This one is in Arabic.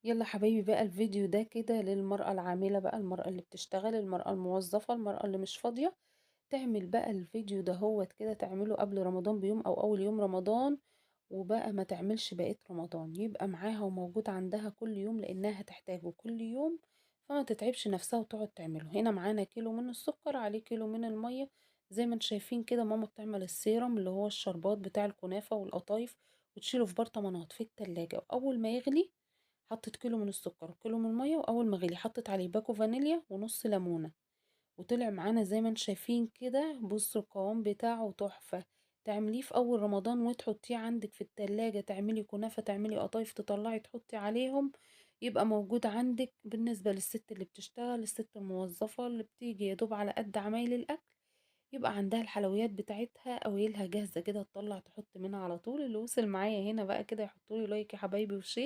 يلا حبايبي بقى الفيديو ده كده للمرأة العاملة بقى، المرأة اللي بتشتغل، المرأة الموظفة، المرأة اللي مش فاضية. تعمل بقى الفيديو ده هوت كده، تعمله قبل رمضان بيوم او اول يوم رمضان، وبقى ما تعملش بقية رمضان، يبقى معاها وموجود عندها كل يوم لانها هتحتاجه كل يوم. فما تتعبش نفسها وتقعد تعمله. هنا معانا كيلو من السكر، عليه كيلو من المية. زي ما انتم شايفين كده ماما بتعمل السيرم اللي هو الشربات بتاع الكنافة والقطايف، وتشيله في برطمانات في التلاجة، واول ما يغلي حطت كيلو من السكر وكيلو من المية، واول ما غلي حطت عليه باكو فانيليا ونص ليمونة، وطلع معانا زي ما انتم شايفين كده. بصوا القوام بتاعه تحفة. تعمليه في اول رمضان وتحطيه عندك في التلاجة، تعملي كنافة، تعملي قطايف، تطلعي تحطي عليهم، يبقى موجود عندك. بالنسبة للست اللي بتشتغل، الست الموظفة اللي بتيجي يدوب على قد عمايل الاكل، يبقى عندها الحلويات بتاعتها قويلها جاهزة كده، تطلع تحط منها على طول. اللي وصل معايا هنا بقى كده يحطولي لايك يا حبايبي وشير.